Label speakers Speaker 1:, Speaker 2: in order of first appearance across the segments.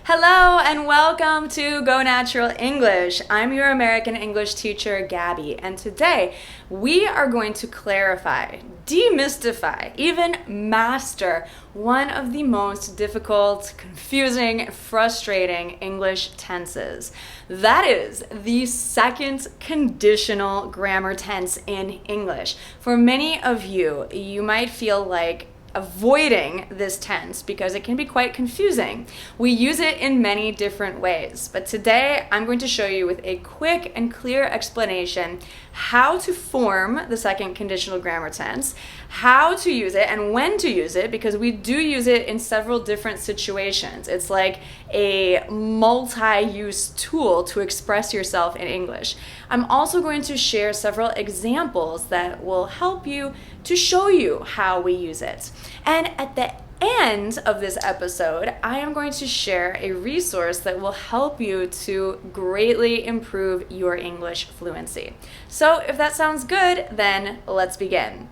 Speaker 1: Hello and welcome to Go Natural English. I'm your American English teacher, Gabby, and today we are going to clarify, demystify, even master one of the most difficult, confusing, frustrating English tenses. That is the second conditional grammar tense in English. For many of you, you might feel like avoiding this tense because it can be quite confusing. We use it in many different ways, but today I'm going to show you with a quick and clear explanation how to form the second conditional grammar tense, how to use it and when to use it, because we do use it in several different situations. It's like a multi-use tool to express yourself in English. I'm also going to share several examples that will help you to show you how we use it. And at the end of this episode, I am going to share a resource that will help you to greatly improve your English fluency. So if that sounds good, then let's begin.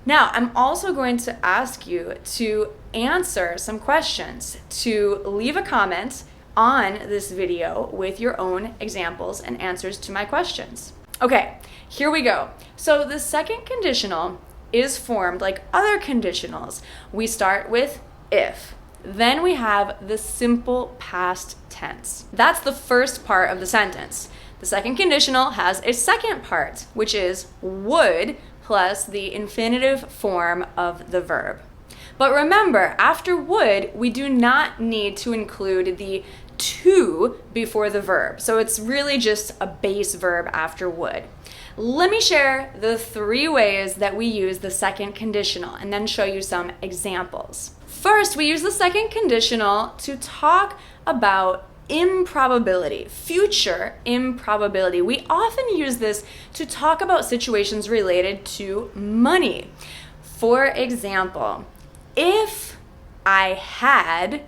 Speaker 1: Now, I'm also going to ask you to answer some questions, to leave a comment on this video with your own examples and answers to my questions. Okay, here we go. So the second conditional is formed like other conditionals. We start with if. Then we have the simple past tense. That's the first part of the sentence. The second conditional has a second part, which is would plus the infinitive form of the verb. But remember, after would, we do not need to include the to before the verb. So it's really just a base verb after would. Let me share the 3 ways that we use the second conditional and then show you some examples. First, we use the second conditional to talk about improbability, future improbability. We often use this to talk about situations related to money. For example, if I had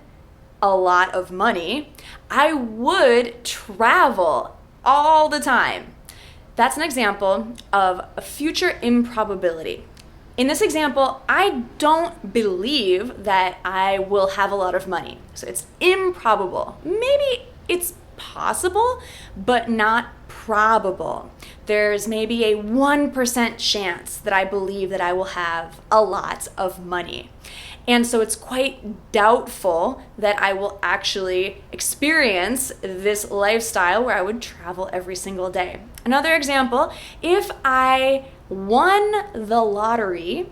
Speaker 1: a lot of money, I would travel all the time. That's an example of a future improbability. In this example, I don't believe that I will have a lot of money. So it's improbable. Maybe it's possible, but not probable. There's maybe a 1% chance that I believe that I will have a lot of money. And so it's quite doubtful that I will actually experience this lifestyle where I would travel every single day. Another example, if I won the lottery,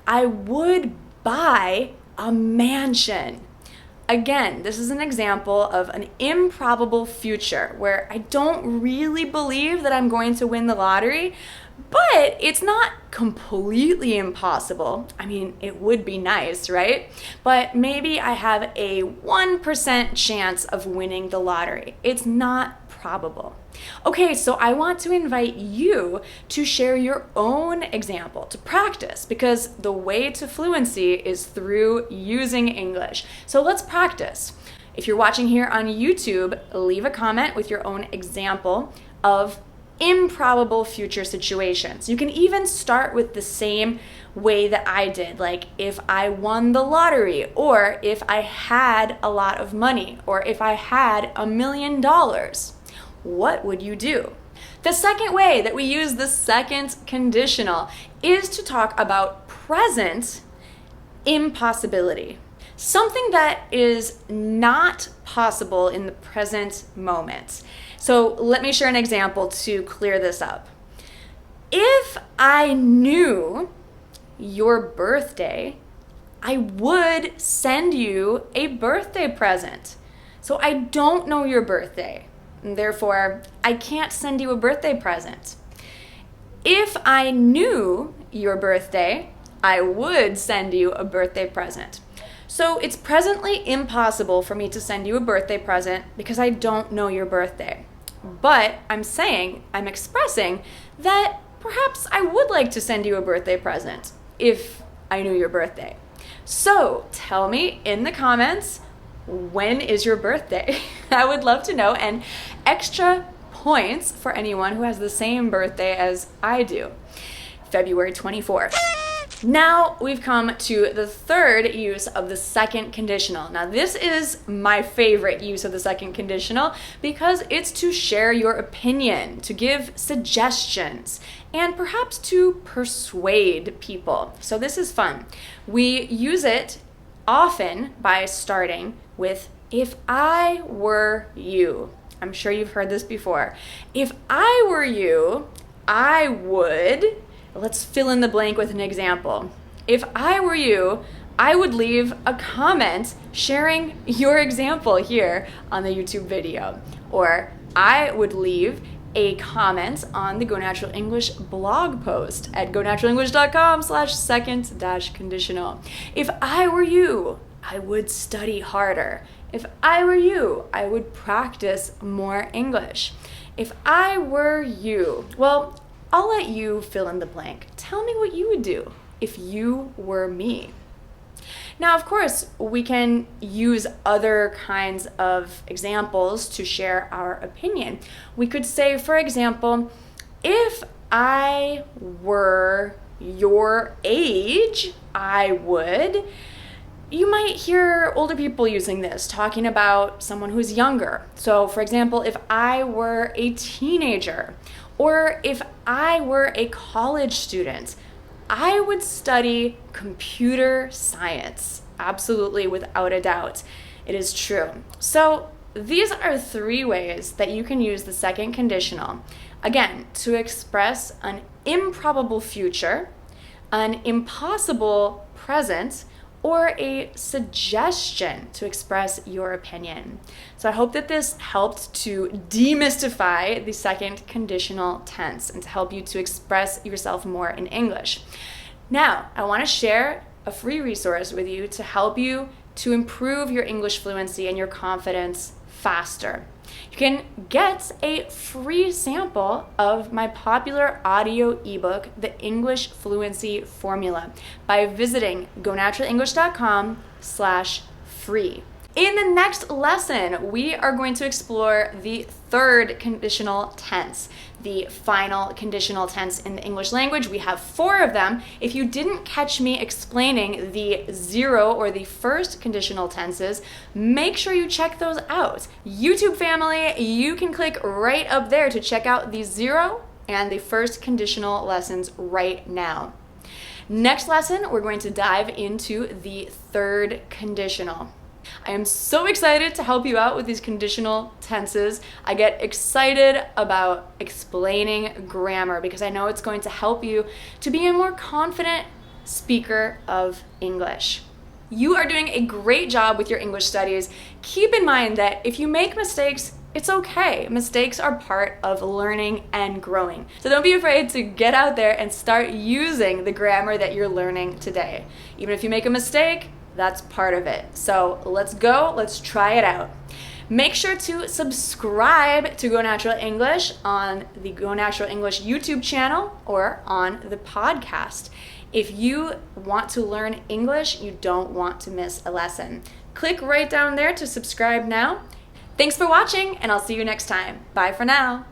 Speaker 1: I would buy a mansion. Again, this is an example of an improbable future where I don't really believe that I'm going to win the lottery, but it's not completely impossible. I mean, it would be nice, right? But maybe I have a 1% chance of winning the lottery. It's not probable. Okay, so I want to invite you to share your own example, to practice, because the way to fluency is through using English. So let's practice. If you're watching here on YouTube, leave a comment with your own example of improbable future situations. You can even start with the same way that I did, like if I won the lottery, or if I had a lot of money, or if I had $1 million. What would you do? The second way that we use the second conditional is to talk about present impossibility. Something that is not possible in the present moment. So let me share an example to clear this up. If I knew your birthday, I would send you a birthday present. So I don't know your birthday, and therefore I can't send you a birthday present. If I knew your birthday, I would send you a birthday present. So it's presently impossible for me to send you a birthday present because I don't know your birthday. But I'm expressing that perhaps I would like to send you a birthday present if I knew your birthday. So tell me in the comments, when is your birthday? I would love to know, and extra points for anyone who has the same birthday as I do. February 24th. Now we've come to the third use of the second conditional. Now this is my favorite use of the second conditional because it's to share your opinion, to give suggestions, and perhaps to persuade people. So this is fun. We use it often by starting with, if I were you. I'm sure you've heard this before. If I were you, I would... Let's fill in the blank with an example. If I were you, I would leave a comment sharing your example here on the YouTube video. Or I would leave a comment on the Go Natural English blog post at gonaturalenglish.com/second-conditional. If I were you, I would study harder. If I were you, I would practice more English. If I were you, well, I'll let you fill in the blank. Tell me what you would do if you were me. Now, of course, we can use other kinds of examples to share our opinion. We could say, for example, if I were your age, I would. You might hear older people using this, talking about someone who's younger. So, for example, if I were a teenager, or if I were a college student, I would study computer science. Absolutely, without a doubt. It is true. So these are 3 ways that you can use the second conditional. Again, to express an improbable future, an impossible present, or a suggestion to express your opinion. So I hope that this helped to demystify the second conditional tense and to help you to express yourself more in English. Now, I want to share a free resource with you to help you to improve your English fluency and your confidence faster. You can get a free sample of my popular audio ebook, The English Fluency Formula, by visiting gonaturalenglish.com/free. In the next lesson, we are going to explore the third conditional tense, the final conditional tense in the English language. We have 4 of them. If you didn't catch me explaining the 0 or the first conditional tenses, make sure you check those out. YouTube family, you can click right up there to check out the 0 and the first conditional lessons right now. Next lesson, we're going to dive into the third conditional. I am so excited to help you out with these conditional tenses. I get excited about explaining grammar because I know it's going to help you to be a more confident speaker of English. You are doing a great job with your English studies. Keep in mind that if you make mistakes, it's okay. Mistakes are part of learning and growing. So don't be afraid to get out there and start using the grammar that you're learning today. Even if you make a mistake, that's part of it. So let's go, let's try it out. Make sure to subscribe to Go Natural English on the Go Natural English YouTube channel or on the podcast. If you want to learn English, you don't want to miss a lesson. Click right down there to subscribe now. Thanks for watching, and I'll see you next time. Bye for now.